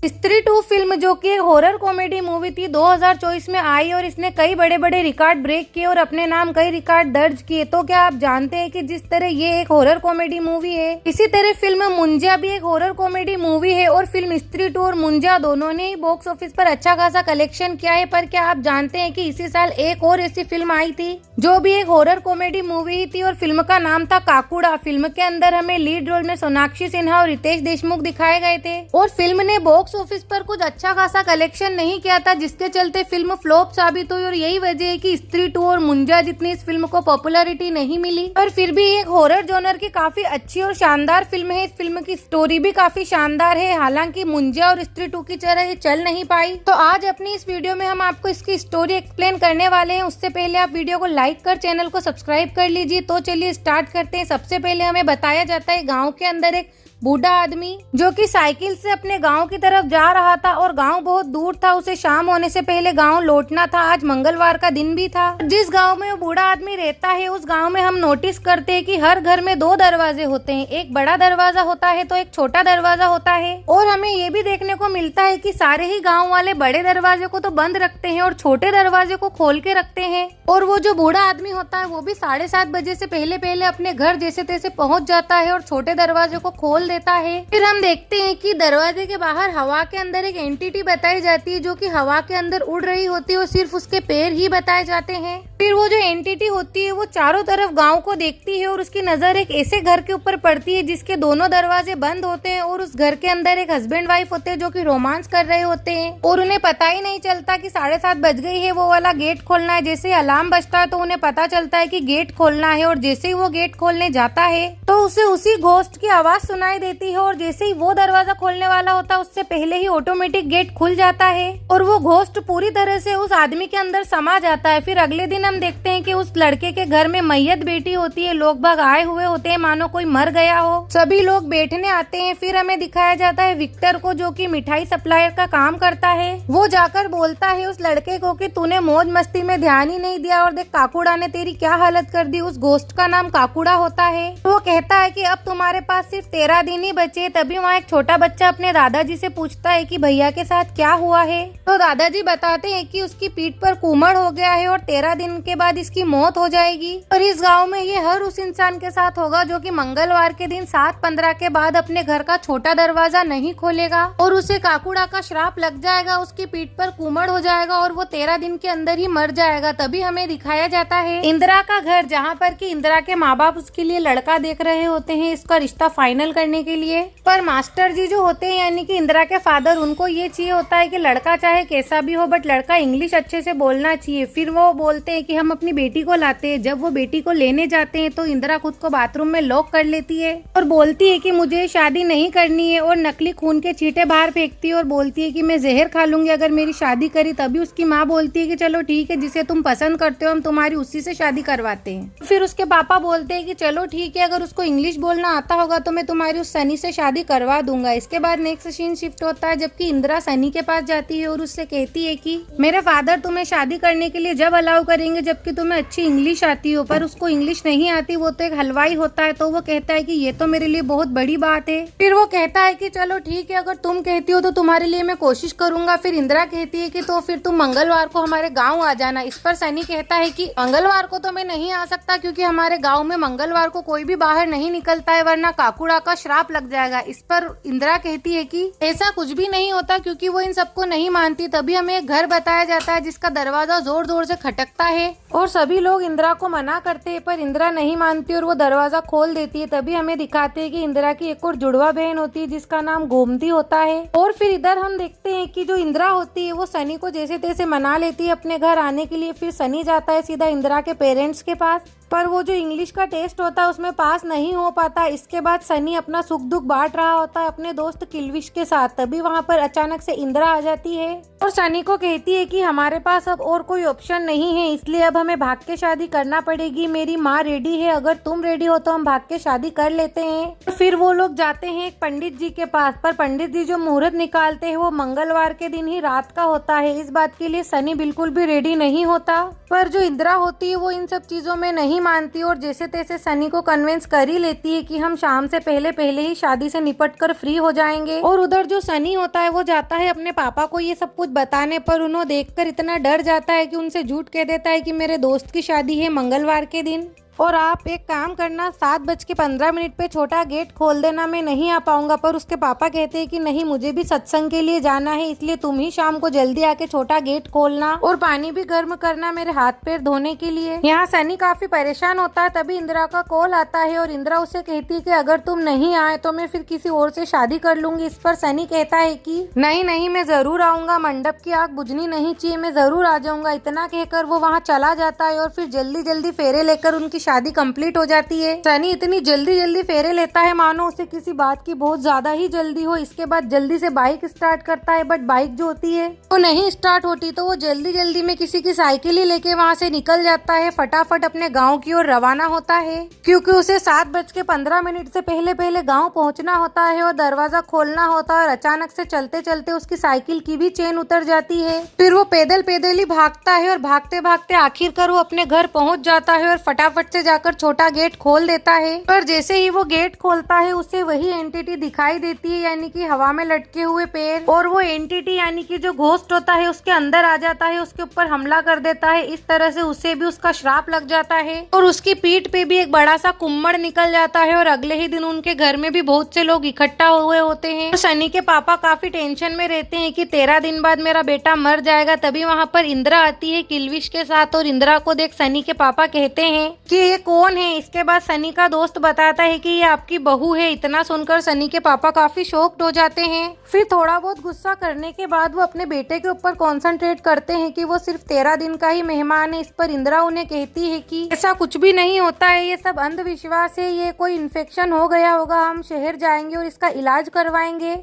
स्त्री 2 फिल्म जो कि एक हॉरर कॉमेडी मूवी थी 2024 में आई और इसने कई बड़े बड़े रिकॉर्ड ब्रेक किए और अपने नाम कई रिकॉर्ड दर्ज किए। तो क्या आप जानते हैं कि जिस तरह ये एक हॉरर कॉमेडी मूवी है, इसी तरह फिल्म मुंजा भी एक हॉरर कॉमेडी मूवी है और फिल्म स्त्री 2 और मुंजा दोनों ने ही बॉक्स ऑफिस पर अच्छा खासा कलेक्शन किया है। पर क्या आप जानते हैं कि इसी साल एक और ऐसी फिल्म आई थी जो भी एक हॉरर कॉमेडी मूवी ही थी और फिल्म का नाम था काकुड़ा। फिल्म के अंदर हमें लीड रोल में सोनाक्षी सिन्हा और रितेश देशमुख दिखाए गए थे और फिल्म ने बॉक्स ऑफिस पर कुछ अच्छा खासा कलेक्शन नहीं किया था, जिसके चलते फिल्म फ्लॉप साबित हुई और यही वजह है कि स्त्री 2 और मुंजा जितनी इस फिल्म को पॉपुलैरिटी नहीं मिली। पर फिर भी एक हॉरर जॉनर की काफी अच्छी और शानदार फिल्म है। इस फिल्म की स्टोरी भी काफी शानदार है, हालांकि मुंजा और स्त्री 2 की तरह ये चल नहीं पाई। तो आज अपनी इस वीडियो में हम आपको इसकी स्टोरी एक्सप्लेन करने वाले हैं। उससे पहले आप वीडियो को लाइक कर चैनल को सब्सक्राइब कर लीजिए। तो चलिए स्टार्ट करते हैं। सबसे पहले हमें बताया जाता है गाँव के अंदर एक बूढ़ा आदमी जो कि साइकिल से अपने गांव की तरफ जा रहा था और गांव बहुत दूर था, उसे शाम होने से पहले गांव लौटना था। आज मंगलवार का दिन भी था। जिस गांव में वो बूढ़ा आदमी रहता है उस गांव में हम नोटिस करते हैं कि हर घर में 2 दरवाजे होते हैं, एक बड़ा दरवाजा होता है तो एक छोटा दरवाजा होता है। और हमें ये भी देखने को मिलता है कि सारे ही गाँव वाले बड़े दरवाजे को तो बंद रखते हैं और छोटे दरवाजे को खोल के रखते हैं। और वो जो बूढ़ा आदमी होता है वो भी 7:30 बजे से पहले अपने घर जैसे तैसे पहुँच जाता है और छोटे दरवाजे को खोल देता है। फिर हम देखते हैं कि दरवाजे के बाहर हवा के अंदर एक एंटिटी बताई जाती है जो कि हवा के अंदर उड़ रही होती है और सिर्फ उसके पैर ही बताए जाते हैं। फिर वो जो एंटिटी होती है वो चारों तरफ गांव को देखती है और उसकी नजर एक ऐसे घर के ऊपर पड़ती है जिसके दोनों दरवाजे बंद होते हैं और उस घर के अंदर एक हस्बैंड वाइफ होते हैं जो कि रोमांस कर रहे होते हैं और उन्हें पता ही नहीं चलता कि 7:30 बज गई है, वो वाला गेट खोलना है। जैसे अलार्म बजता है तो उन्हें पता चलता है कि गेट खोलना है और जैसे ही वो गेट खोलने जाता है तो उसे उसी घोस्ट की आवाज सुनाई देती है और जैसे ही वो दरवाजा खोलने वाला होता है उससे पहले ही ऑटोमेटिक गेट खुल जाता है और वो घोस्ट पूरी तरह से उस आदमी के अंदर समा जाता है। फिर अगले दिन हम देखते हैं कि उस लड़के के घर में मैयत बेटी होती है, लोग बाग आए हुए होते हैं मानो कोई मर गया हो। सभी लोग बैठने आते हैं। फिर हमें दिखाया जाता है विक्टर को जो कि मिठाई सप्लायर का काम करता है। वो जाकर बोलता है उस लड़के को कि तूने मौज मस्ती में ध्यान ही नहीं दिया और देख काकुड़ा ने तेरी क्या हालत कर दी। उस घोस्ट का नाम काकुड़ा होता है। तो वो कहता है कि अब तुम्हारे पास सिर्फ 13 दिन ही बचे। तभी वहाँ एक छोटा बच्चा अपने दादाजी से पूछता है कि भैया के साथ क्या हुआ है। तो दादाजी बताते हैं कि उसकी पीठ पर कुमड़ हो गया है और 13 दिन के बाद इसकी मौत हो जाएगी। और इस गांव में ये हर उस इंसान के साथ होगा जो कि मंगलवार के दिन 7:15 के बाद अपने घर का छोटा दरवाजा नहीं खोलेगा और उसे काकुड़ा का श्राप लग जाएगा, उसकी पीठ पर कुमड़ हो जाएगा और वो 13 दिन के अंदर ही मर जाएगा। तभी हमें दिखाया जाता है इंदिरा का घर, जहाँ पर कि इंदिरा के माँ बाप उसके लिए लड़का देख रहे होते हैं इसका रिश्ता फाइनल करने के लिए। पर मास्टर जी जो होते हैं यानी कि इंदिरा के फादर, उनको ये चाहिए होता है कि लड़का चाहे कैसा भी हो बट लड़का इंग्लिश अच्छे से बोलना चाहिए। फिर वो बोलते हैं कि हम अपनी बेटी को लाते हैं। जब वो बेटी को लेने जाते हैं तो इंदिरा खुद को बाथरूम में लॉक कर लेती है और बोलती है कि मुझे शादी नहीं करनी है और नकली खून के छींटे बाहर फेंकती है और बोलती है कि मैं जहर खा लूंगी अगर मेरी शादी करी। तभी उसकी माँ बोलती है कि चलो ठीक है, जिसे तुम पसंद करते हो हम तुम्हारी उसी से शादी करवाते हैं। फिर उसके पापा बोलते हैं कि चलो ठीक है, अगर उसको इंग्लिश बोलना आता होगा तो मैं तुम्हारी उस सनी से शादी करवा दूंगा। इसके बाद नेक्स्ट सीन शिफ्ट होता है जबकि इंदिरा सनी के पास जाती है और उससे कहती है कि मेरे फादर तुम्हें शादी करने के लिए जब अलाउ करेंगे जबकि तुम्हें अच्छी इंग्लिश आती हो। पर उसको इंग्लिश नहीं आती, वो तो एक हलवाई होता है। तो वो कहता है कि ये तो मेरे लिए बहुत बड़ी बात है। फिर वो कहता है कि चलो ठीक है, अगर तुम कहती हो तो तुम्हारे लिए मैं कोशिश करूंगा। फिर इंदिरा कहती है कि तो फिर तुम मंगलवार को हमारे गाँव आ जाना। इस पर सनी कहता है कि मंगलवार को तो मैं नहीं आ सकता क्योंकि हमारे गाँव में मंगलवार को कोई भी बाहर नहीं निकलता है वरना काकुड़ा का श्राप लग जाएगा। इस पर इंदिरा कहती है कि ऐसा कुछ भी नहीं होता क्योंकि वो इन सबको नहीं मानती। तभी हमें एक घर बताया जाता है जिसका दरवाजा जोर जोर से खटकता है और सभी लोग इंदिरा को मना करते हैं पर इंदिरा नहीं मानती और वो दरवाजा खोल देती है। तभी हमें दिखाते हैं कि इंदिरा की एक और जुड़वा बहन होती है जिसका नाम गोमती होता है। और फिर इधर हम देखते हैं कि जो इंदिरा होती है वो सनी को जैसे तैसे मना लेती है अपने घर आने के लिए। फिर सनी जाता है सीधा इंदिरा के पेरेंट्स के पास, पर वो जो इंग्लिश का टेस्ट होता है उसमें पास नहीं हो पाता। इसके बाद सनी अपना सुख दुख बांट रहा होता है अपने दोस्त किल्विश के साथ। तभी वहाँ पर अचानक से इंदिरा आ जाती है और सनी को कहती है कि हमारे पास अब और कोई ऑप्शन नहीं है, इसलिए अब हमें भाग के शादी करना पड़ेगी। मेरी माँ रेडी है, अगर तुम रेडी हो तो हम भाग के शादी कर लेते हैं। फिर वो लोग जाते हैं एक पंडित जी के पास, पर पंडित जी जो मुहूर्त निकालते हैं वो मंगलवार के दिन ही रात का होता है। इस बात के लिए सनी बिल्कुल भी रेडी नहीं होता, पर जो इंदिरा होती है वो इन सब चीजों में नहीं नहीं मानती और जैसे तैसे सनी को कन्विंस कर ही लेती है कि हम शाम से पहले ही शादी से निपट कर फ्री हो जाएंगे। और उधर जो सनी होता है वो जाता है अपने पापा को ये सब कुछ बताने, पर उन्हें देखकर इतना डर जाता है कि उनसे झूठ कह देता है कि मेरे दोस्त की शादी है मंगलवार के दिन, और आप एक काम करना 7:15 पे छोटा गेट खोल देना, मैं नहीं आ पाऊंगा। पर उसके पापा कहते हैं कि नहीं, मुझे भी सत्संग के लिए जाना है, इसलिए तुम ही शाम को जल्दी आके छोटा गेट खोलना और पानी भी गर्म करना मेरे हाथ पैर धोने के लिए। यहाँ सनी काफी परेशान होता है, तभी इंदिरा का कॉल आता है और इंदिरा उसे कहती है कि अगर तुम नहीं आए तो मैं फिर किसी और से शादी कर लूंगी। इस पर सनी कहता है कि नहीं, मैं जरूर आऊंगा, मंडप की आग बुझनी नहीं चाहिए, मैं जरूर आ जाऊंगा। इतना कहकर वो वहाँ चला जाता है और फिर जल्दी फेरे लेकर उनकी शादी कंप्लीट हो जाती है। सनी इतनी जल्दी फेरे लेता है मानो उसे किसी बात की बहुत ज्यादा ही जल्दी हो। इसके बाद जल्दी से बाइक स्टार्ट करता है, बट बाइक जो होती है वो नहीं स्टार्ट होती, तो वो जल्दी में किसी की साइकिल ही लेके वहाँ से निकल जाता है। फटाफट अपने गाँव की ओर रवाना होता है, क्योंकि उसे 7:15 से पहले गाँव पहुँचना होता है और दरवाजा खोलना होता है। और अचानक से चलते उसकी साइकिल की भी चेन उतर जाती है। फिर वो पैदल ही भागता है और भागते आखिरकार वो अपने घर पहुँच जाता है और फटाफट से जाकर छोटा गेट खोल देता है। पर जैसे ही वो गेट खोलता है उसे वही एंटिटी दिखाई देती है, यानी कि हवा में लटके हुए पैर, और वो एंटिटी यानी कि जो घोस्ट होता है उसके अंदर आ जाता है, उसके ऊपर हमला कर देता है। इस तरह से उसे भी उसका श्राप लग जाता है और उसकी पीठ पे भी एक बड़ा सा कुम्मड़ निकल जाता है। और अगले ही दिन उनके घर में भी बहुत से लोग इकट्ठा हुए होते हैं। तो सनी के पापा काफी टेंशन में रहते हैं कि 13 दिन बाद मेरा बेटा मर जाएगा। तभी वहाँ पर इंदिरा आती है किल्विश के साथ, और इंदिरा को देख सनी के पापा कहते हैं कि ये कौन है। इसके बाद सनी का दोस्त बताता है कि ये आपकी बहू है। इतना सुनकर सनी के पापा काफी शॉक्ड हो जाते हैं। फिर थोड़ा बहुत गुस्सा करने के बाद वो अपने बेटे के ऊपर कंसंट्रेट करते हैं कि वो सिर्फ 13 दिन का ही मेहमान है। इस पर इंदिरा उन्हें कहती है कि ऐसा कुछ भी नहीं होता है, ये सब अंधविश्वास है, ये कोई इन्फेक्शन हो गया होगा, हम शहर जाएंगे और इसका इलाज करवाएंगे।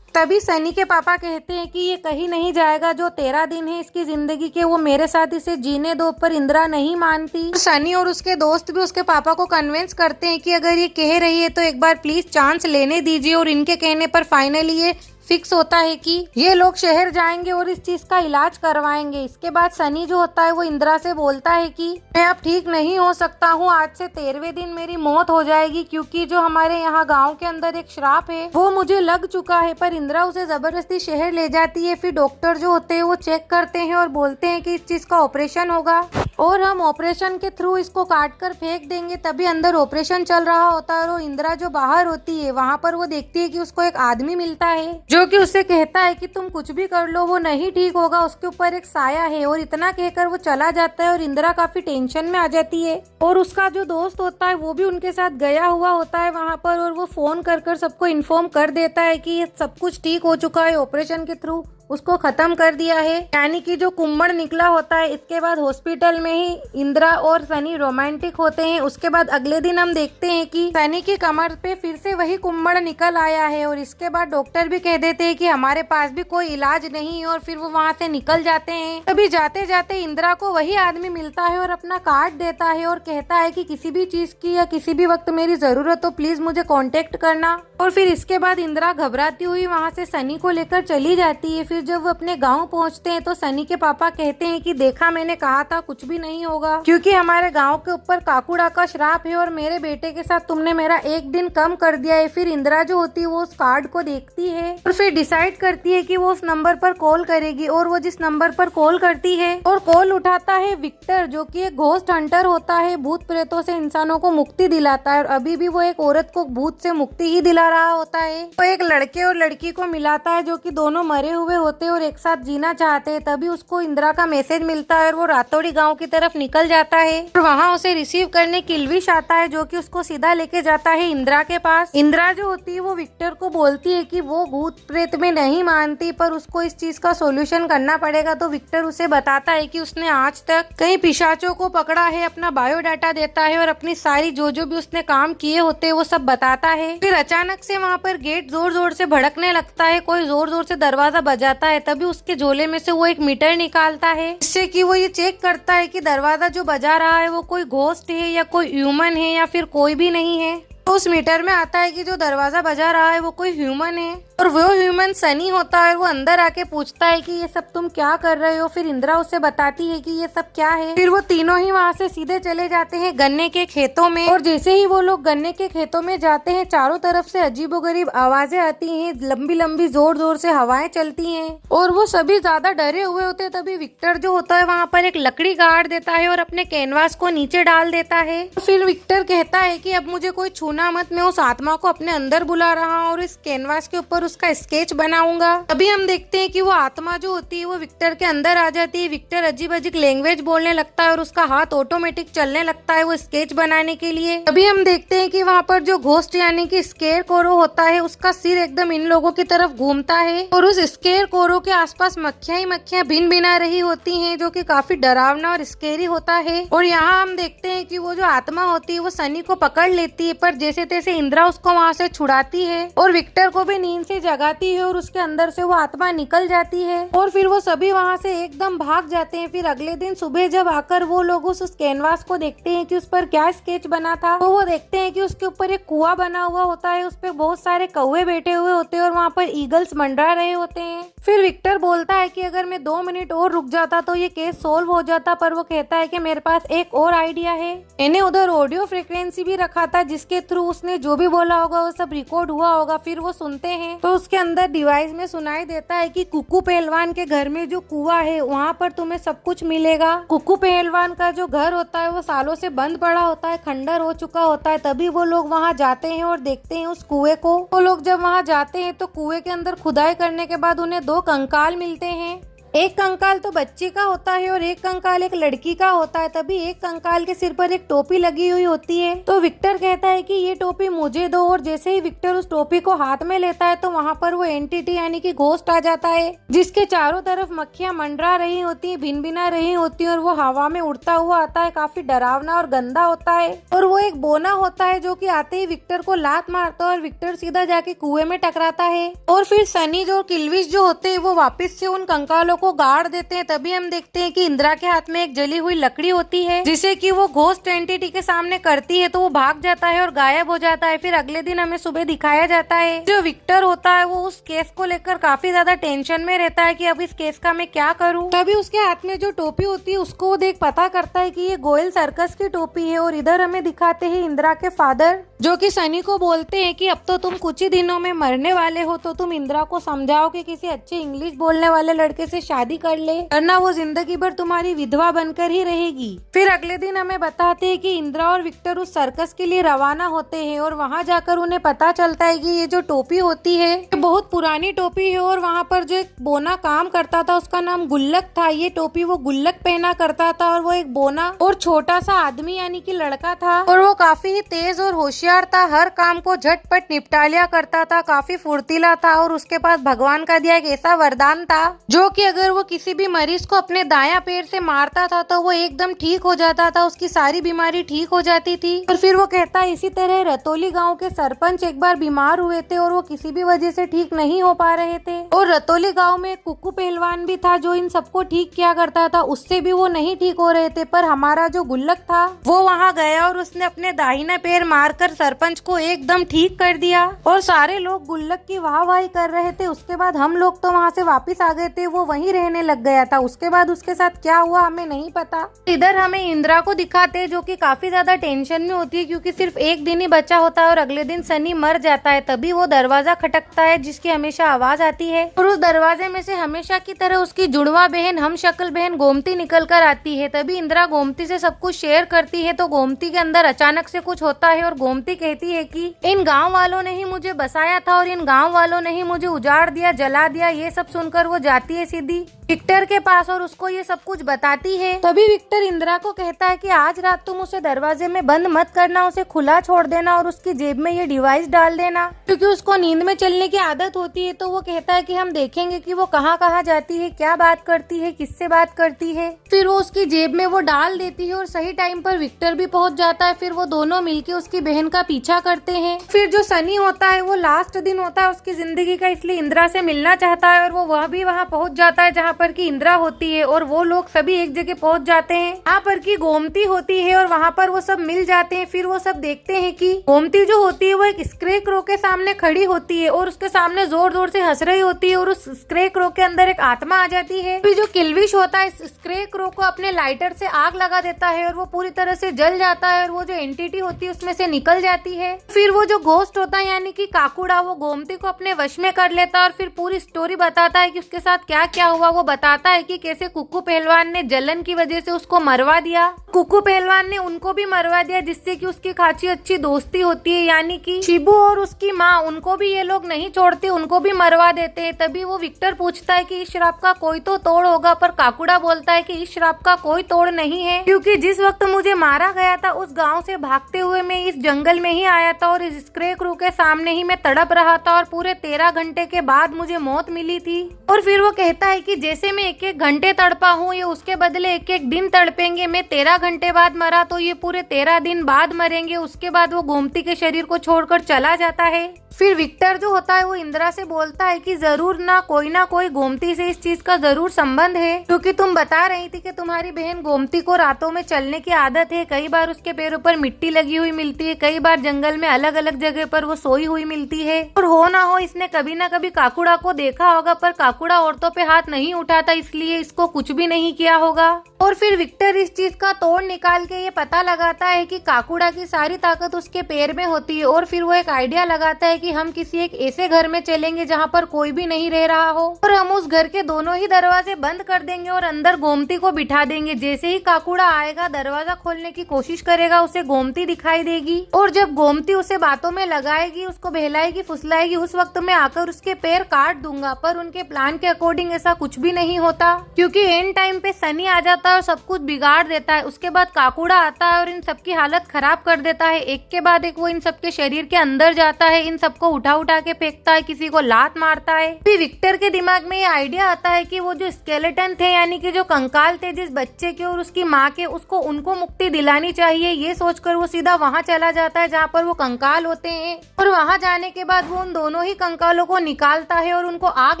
तभी सनी के पापा कहते हैं कि ये कहीं नहीं जाएगा, जो 13 दिन है इसकी जिंदगी के वो मेरे साथ इसे जीने दो। पर इंदिरा नहीं मानती। सनी और उसके दोस्त भी उसके पापा को कन्विंस करते हैं कि अगर ये कह रही है तो एक बार प्लीज चांस लेने दीजिए, और इनके कहने पर फाइनली ये फिक्स होता है कि ये लोग शहर जाएंगे और इस चीज का इलाज करवाएंगे। इसके बाद सनी जो होता है वो इंदिरा से बोलता है कि मैं अब ठीक नहीं हो सकता हूँ, आज से 13वें दिन मेरी मौत हो जाएगी, क्योंकि जो हमारे यहाँ गांव के अंदर एक श्राप है वो मुझे लग चुका है। पर इंदिरा उसे जबरदस्ती शहर ले जाती है। फिर डॉक्टर जो होते हैं वो चेक करते हैं और बोलते हैं कि इस चीज का ऑपरेशन होगा और हम ऑपरेशन के थ्रू इसको काट कर फेंक देंगे। तभी अंदर ऑपरेशन चल रहा होता है और इंदिरा जो बाहर होती है वहाँ पर वो देखती है कि उसको एक आदमी मिलता है जो कि उससे कहता है कि तुम कुछ भी कर लो वो नहीं ठीक होगा, उसके ऊपर एक साया है। और इतना कहकर वो चला जाता है और इंदिरा काफी टेंशन में आ जाती है। और उसका जो दोस्त होता है वो भी उनके साथ गया हुआ होता है वहाँ पर, और वो फोन कर सबको इन्फॉर्म कर देता है कि ये सब कुछ ठीक हो चुका है, ऑपरेशन के थ्रू उसको खत्म कर दिया है, यानी कि जो कुम्मड़ निकला होता है। इसके बाद हॉस्पिटल में ही इंदिरा और सनी रोमांटिक होते हैं। उसके बाद अगले दिन हम देखते हैं कि सनी की कमर पे फिर से वही कुम्मड़ निकल आया है, और इसके बाद डॉक्टर भी कह देते हैं कि हमारे पास भी कोई इलाज नहीं है, और फिर वो वहाँ से निकल जाते हैं। तभी जाते जाते इंदिरा को वही आदमी मिलता है और अपना कार्ड देता है और कहता है कि किसी भी चीज की या किसी भी वक्त मेरी जरूरत हो प्लीज मुझे कॉन्टेक्ट करना। और फिर इसके बाद इंदिरा घबराती हुई वहाँ से सनी को लेकर चली जाती है। फिर जब वो अपने गांव पहुँचते हैं तो सनी के पापा कहते हैं कि देखा, मैंने कहा था कुछ भी नहीं होगा, क्योंकि हमारे गांव के ऊपर काकुड़ा का श्राप है और मेरे बेटे के साथ तुमने मेरा एक दिन कम कर दिया है। फिर इंदिरा जो होती है वो उस कार्ड को देखती है और फिर डिसाइड करती है कि वो उस नंबर पर कॉल करेगी, और वो जिस नंबर पर कॉल करती है और कॉल उठाता है विक्टर, जो कि एक घोस्ट हंटर होता है, भूत प्रेतों से इंसानों को मुक्ति दिलाता है। और अभी भी वो एक औरत को भूत से मुक्ति ही दिला रहा होता है। वो एक लड़के और लड़की को मिलाता है जो कि दोनों मरे हुए होते हैं और एक साथ जीना चाहते हैं। तभी उसको इंदिरा का मैसेज मिलता है और वो रातौड़ी गांव की तरफ निकल जाता है, और वहाँ उसे रिसीव करने किल्विश आता है जो कि उसको सीधा लेके जाता है इंदिरा के पास। इंदिरा जो होती है वो विक्टर को बोलती है कि वो भूत प्रेत में नहीं मानती, पर उसको इस चीज का सोल्यूशन करना पड़ेगा। तो विक्टर उसे बताता है कि उसने आज तक कई पिशाचों को पकड़ा है, अपना बायोडाटा देता है और अपनी सारी जो भी उसने काम किए होते हैं वो सब बताता है। फिर अचानक से वहाँ पर गेट जोर जोर से भड़कने लगता है, कोई जोर जोर से दरवाजा बजाता है। तभी उसके झोले में से वो एक मीटर निकालता है, जिससे कि वो ये चेक करता है कि दरवाजा जो बजा रहा है वो कोई घोस्ट है या कोई ह्यूमन है या फिर कोई भी नहीं है। तो उस मीटर में आता है कि जो दरवाजा बजा रहा है वो कोई ह्यूमन है। और वो ह्यूमन सनी होता है, वो अंदर आके पूछता है कि ये सब तुम क्या कर रहे हो। फिर इंदिरा उसे बताती है कि ये सब क्या है। फिर वो तीनों ही वहाँ से सीधे चले जाते हैं गन्ने के खेतों में। और जैसे ही वो लोग गन्ने के खेतों में जाते हैं, चारों तरफ से अजीबोगरीब आवाजें आती हैं, लंबी लंबी जोर जोर से हवाएं चलती हैं और वो सभी ज्यादा डरे हुए होते हैं। तभी विक्टर जो होता है वहाँ पर एक लकड़ी गाड़ देता है और अपने कैनवास को नीचे डाल देता है। फिर विक्टर कहता है कि अब मुझे कोई छूना मत, मैं उस आत्मा को अपने अंदर बुला रहा हूँ और इस कैनवास के ऊपर उसका स्केच बनाऊंगा। अभी हम देखते हैं कि वो आत्मा जो होती है वो विक्टर के अंदर आ जाती है। विक्टर अजीब अजीब लैंग्वेज बोलने लगता है और उसका हाथ ऑटोमेटिक चलने लगता है वो स्केच बनाने के लिए। अभी हम देखते हैं कि वहाँ पर जो घोस्ट यानी कि स्केर कोरो होता है, उसका सिर एकदम इन लोगों की तरफ घूमता है और उस स्केर कोरो के आसपास मक्खियां ही मक्खियां भिन भिना रही होती हैं, जो कि काफी डरावना और स्केरी होता है। और यहाँ हम देखते हैं कि वो जो आत्मा होती है वो सनी को पकड़ लेती है, पर जैसे तैसे इंदिरा उसको वहाँ से छुड़ाती है और विक्टर को भी नींद से जगाती है और उसके अंदर से वो आत्मा निकल जाती है और फिर वो सभी वहाँ से एकदम भाग जाते हैं। फिर अगले दिन सुबह जब आकर वो लोग उस कैनवास को देखते हैं कि उस पर क्या स्केच बना था, तो वो देखते हैं कि उसके ऊपर एक कुआं बना हुआ होता है, उस पर बहुत सारे कौवे बैठे हुए होते हैं और वहाँ पर ईगल्स मंडरा रहे होते हैं। फिर विक्टर बोलता है कि अगर मैं 2 मिनट और रुक जाता तो ये केस सोल्व हो जाता, पर वो कहता है कि मेरे पास एक और आइडिया है। मैंने उधर ऑडियो फ्रिक्वेंसी भी रखा था जिसके थ्रू उसने जो भी बोला होगा वो सब रिकॉर्ड हुआ होगा। फिर वो सुनते हैं तो उसके अंदर डिवाइस में सुनाई देता है कि कुक्कू पहलवान के घर में जो कुआं है वहाँ पर तुम्हें सब कुछ मिलेगा। कुक्कू पहलवान का जो घर होता है वो सालों से बंद पड़ा होता है, खंडर हो चुका होता है। तभी वो लोग वहाँ जाते हैं और देखते हैं उस कुएं को। वो लोग जब वहाँ जाते हैं तो कुएं के अंदर खुदाई करने के बाद उन्हें 2 कंकाल मिलते हैं। एक कंकाल तो बच्चे का होता है और एक कंकाल एक लड़की का होता है। तभी एक कंकाल के सिर पर एक टोपी लगी हुई होती है। तो विक्टर कहता है कि ये टोपी मुझे दो और जैसे ही विक्टर उस टोपी को हाथ में लेता है तो वहाँ पर वो एंटिटी यानी कि घोस्ट आ जाता है, जिसके चारों तरफ मक्खियां मंडरा रही होती है, भिन भिना रही होती है और वो हवा में उड़ता हुआ आता है। काफी डरावना और गंदा होता है और वो एक बोना होता है जो कि आते ही विक्टर को लात मारता है और विक्टर सीधा जाके कुएं में टकराता है। और फिर सनी जो किल्विश जो होते हैं वो वापस से उन कंकालों को गाड़ देते हैं। तभी हम देखते हैं कि इंदिरा के हाथ में एक जली हुई लकड़ी होती है जिसे कि वो घोस्ट एंटिटी के सामने करती है तो वो भाग जाता है और गायब हो जाता है। फिर अगले दिन हमें सुबह दिखाया जाता है जो विक्टर होता है वो उस केस को लेकर काफी ज्यादा टेंशन में रहता है कि अब इस केस का मैं क्या करूँ। तभी उसके हाथ में जो टोपी होती है उसको वो देख पता करता है कि ये गोयल सर्कस की टोपी है। और इधर हमें दिखाते हैं इंदिरा के फादर जो कि सनी को बोलते हैं कि अब तो तुम कुछ ही दिनों में मरने वाले हो, तो तुम इंदिरा को समझाओ कि किसी अच्छे इंग्लिश बोलने वाले लड़के से शादी कर ले, वरना वो जिंदगी भर तुम्हारी विधवा बनकर ही रहेगी। फिर अगले दिन हमें बताते हैं कि इंदिरा और विक्टर उस सर्कस के लिए रवाना होते हैं और वहाँ जाकर उन्हें पता चलता है कि ये जो टोपी होती है ये बहुत पुरानी टोपी है और वहाँ पर जो एक बोना काम करता था उसका नाम गुल्लक था। ये टोपी वो गुल्लक पहना करता था और वो एक बोना और छोटा सा आदमी यानी कि लड़का था और वो काफी तेज और होशियार था, हर काम को झटपट निपटा लिया करता था, काफी फुर्तीला था और उसके पास भगवान का दिया एक ऐसा वरदान था जो कि अगर वो किसी भी मरीज को अपने दायां पैर से मारता था तो वो एकदम ठीक हो जाता था, उसकी सारी बीमारी ठीक हो जाती थी। और फिर वो कहता है इसी तरह रतौली गांव के सरपंच एक बार बीमार हुए थे और वो किसी भी वजह से ठीक नहीं हो पा रहे थे और रतौली गांव में एक कुक्कू पहलवान भी था जो इन सबको ठीक किया करता था, उससे भी वो नहीं ठीक हो रहे थे। पर हमारा जो गुल्लक था वो वहाँ गया और उसने अपने दाहिना पैर मारकर सरपंच को एकदम ठीक कर दिया और सारे लोग गुल्लक की वाहवाही कर रहे थे। उसके बाद हम लोग तो वहाँ से वापस आ गए थे, वो वहीं रहने लग गया था। उसके बाद उसके साथ क्या हुआ हमें नहीं पता। इधर हमें इंदिरा को दिखाते हैं जो कि काफी ज्यादा टेंशन में होती है क्योंकि सिर्फ एक दिन ही बचा होता है और अगले दिन सनी मर जाता है। तभी वो दरवाजा खटकता है जिसकी हमेशा आवाज आती है और उस दरवाजे में से हमेशा की तरह उसकी जुड़वा बहन हम शक्ल बहन गोमती निकल कर आती है। तभी इंदिरा गोमती से सब कुछ शेयर करती है तो गोमती के अंदर अचानक से कुछ होता है और गोमती कहती है कि इन गांव वालों ने ही मुझे बसाया था और इन गांव वालों ने ही मुझे उजाड़ दिया, जला दिया। ये सब सुनकर वो जाती है सीधी विक्टर के पास और उसको ये सब कुछ बताती है। तभी विक्टर इंदिरा को कहता है कि आज रात तुम उसे दरवाजे में बंद मत करना, उसे खुला छोड़ देना और उसकी जेब में ये डिवाइस डाल देना क्योंकि उसको नींद में चलने की आदत होती है। तो वो कहता है कि हम देखेंगे कि वो कहाँ कहाँ जाती है, क्या बात करती है, किससे बात करती है। फिर वो उसकी जेब में वो डाल देती है और सही टाइम पर विक्टर भी पहुँच जाता है। फिर वो दोनों मिलके उसकी बहन का पीछा करते हैं। फिर जो सनी होता है वो लास्ट दिन होता है उसकी जिंदगी का, इसलिए इंदिरा से मिलना चाहता है और वो वह भी वहाँ पहुँच जाता है जहाँ पर की इंदिरा होती है और वो लोग सभी एक जगह पहुंच जाते हैं। यहाँ पर की गोमती होती है और वहाँ पर वो सब मिल जाते हैं। फिर वो सब देखते हैं कि गोमती जो होती है वो एक स्क्रेकरो के सामने खड़ी होती है और उसके सामने जोर जोर से हंस रही होती है और उस स्क्रेकरो के अंदर एक आत्मा आ जाती है। फिर जो किल्विश होता है इस स्क्रेकरो को अपने लाइटर से आग लगा देता है और वो पूरी तरह से जल जाता है और वो जो एंटिटी होती है उसमें से निकल जाती है। फिर वो जो घोस्ट होता है यानी कि काकुड़ा, वो गोमती को अपने वश में कर लेता है और फिर पूरी स्टोरी बताता है कि उसके साथ क्या क्या हुआ। वो बताता है कि कैसे कुक्कू पहलवान ने जलन की वजह से उसको मरवा दिया, कुक्कू पहलवान ने उनको भी मरवा दिया, जिससे कि उसकी खासी अच्छी दोस्ती होती है, यानी कि शिबू और उसकी माँ, उनको भी ये लोग नहीं छोड़ते, उनको भी मरवा देते हैं। तभी वो विक्टर पूछता है कि इस श्राप का कोई तो तोड़ होगा, पर काकुड़ा बोलता है कि इस श्राप का कोई तोड़ नहीं है, क्योंकि जिस वक्त मुझे मारा गया था उस गांव से भागते हुए मैं इस जंगल में ही आया था और इस स्क्रेकरो के सामने ही मैं तड़प रहा था और पूरे 13 घंटे के बाद मुझे मौत मिली थी। और फिर वो कहता है कि जैसे मैं 1-1 घंटे तड़पा हूँ, ये उसके बदले 1-1 दिन तड़पेंगे। मैं 13 घंटे बाद मरा तो ये पूरे 13 दिन बाद मरेंगे। उसके बाद वो गोमती के शरीर को छोड़कर चला जाता है। फिर विक्टर जो होता है वो इंदिरा से बोलता है कि जरूर ना कोई गोमती से इस चीज का जरूर संबंध है, क्योंकि तुम बता रही थी कि तुम्हारी बहन गोमती को रातों में चलने की आदत है। कई बार उसके पैरों पर मिट्टी लगी हुई मिलती है, कई बार जंगल में अलग अलग जगह पर वो सोई हुई मिलती है। और हो ना हो इसने कभी ना कभी काकुड़ा को देखा होगा, पर काकुड़ा औरतों पे हाथ नहीं उठाता, इसलिए इसको कुछ भी नहीं किया होगा। और फिर विक्टर इस चीज का तोड़ निकाल के ये पता लगाता है कि काकुड़ा की सारी ताकत उसके पैर में होती है। और फिर वो एक आइडिया लगाता है कि हम किसी एक ऐसे घर में चलेंगे जहाँ पर कोई भी नहीं रह रहा हो और हम उस घर के दोनों ही दरवाजे बंद कर देंगे और अंदर गोमती को बिठा देंगे। जैसे ही काकुड़ा आएगा, दरवाजा खोलने की कोशिश करेगा, उसे गोमती दिखाई देगी और जब गोमती उसे बातों में लगाएगी, उसको बहलाएगी फुसलाएगी, उस वक्त मैं आकर उसके पैर काट दूंगा। पर उनके प्लान के अकॉर्डिंग ऐसा कुछ भी नहीं होता, क्योंकि एंड टाइम पे सनी आ जाता है और सब कुछ बिगाड़ देता है। उसके बाद काकुड़ा आता है और इन सबकी हालत खराब कर देता है। एक के बाद एक वो इन सबके शरीर के अंदर जाता है, इन सबको उठा के फेंकता है, किसी को लात मारता है। फिर विक्टर के दिमाग में ये आइडिया आता है कि वो जो स्केलेटन थे, यानी कि जो कंकाल थे जिस बच्चे के और उसकी माँ के, उनको मुक्ति दिलानी चाहिए। ये सोचकर वो सीधा वहाँ चला जाता है जहाँ पर वो कंकाल होते हैं और वहाँ जाने के बाद वो उन दोनों ही कंकालों को निकालता है और उनको आग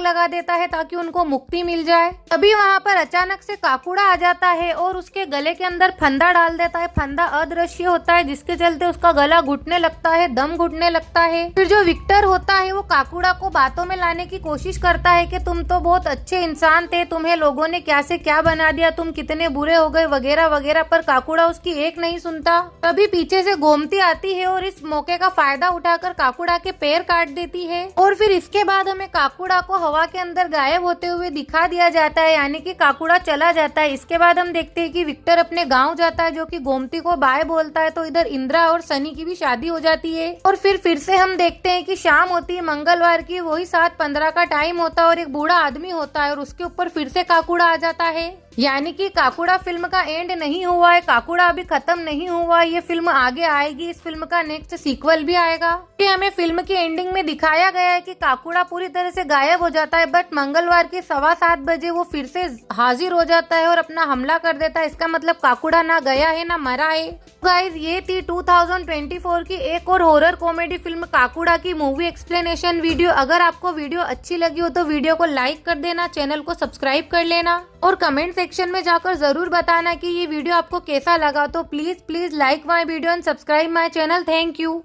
लगा देता है ताकि उनको मुक्ति मिल जाए। तभी वहाँ पर अचानक से काकुड़ा आ जाता है और उसके गले के अंदर फंदा डाल देता है। फंदा अदृश्य होता है, जिसके चलते उसका गला घुटने लगता है, दम घुटने लगता है। फिर जो विक्टर होता है वो काकुड़ा को बातों में लाने की कोशिश करता है कि तुम तो बहुत अच्छे इंसान थे, तुम्हें लोगों ने क्या से क्या बना दिया, तुम कितने बुरे हो गए वगैरह वगैरह, पर काकुड़ा उसकी एक नहीं सुनता। तभी पीछे से गोमती आती है और इस मौके का फायदा उठाकर काकुड़ा के पैर काट देती है। और फिर इसके बाद हमें काकुड़ा को हवा के अंदर गायब होते हुए दिखा दिया जाता है, यानी कि काकुड़ा चला जाता है। इसके बाद हम देखते हैं कि विक्टर अपने गाँव जाता है, जो की गोमती को बाय बोलता है। तो इधर इंदिरा और सनी की भी शादी हो जाती है और फिर से हम देखते हैं कि शाम होती है मंगलवार की, वही 7:15 का टाइम होता है और एक बूढ़ा आदमी होता है और उसके ऊपर फिर से काकुड़ा आ जाता है। यानी कि काकुड़ा फिल्म का एंड नहीं हुआ है, काकुड़ा अभी खत्म नहीं हुआ, ये फिल्म आगे आएगी। इस फिल्म का नेक्स्ट सीक्वल भी आएगा। कि हमें फिल्म की एंडिंग में दिखाया गया है कि काकुड़ा पूरी तरह से गायब हो जाता है, बट मंगलवार के 7:15 बजे वो फिर से हाजिर हो जाता है और अपना हमला कर देता है। इसका मतलब काकुड़ा ना गया है ना मरा है। गाइस, ये थी 2024 की एक और हॉरर कॉमेडी फिल्म काकुड़ा की मूवी एक्सप्लेनेशन वीडियो। अगर आपको वीडियो अच्छी लगी हो तो वीडियो को लाइक कर देना, चैनल को सब्सक्राइब कर लेना और कमेंट सेक्शन में जाकर जरूर बताना कि ये वीडियो आपको कैसा लगा। तो please like my video and subscribe my channel. Thank you.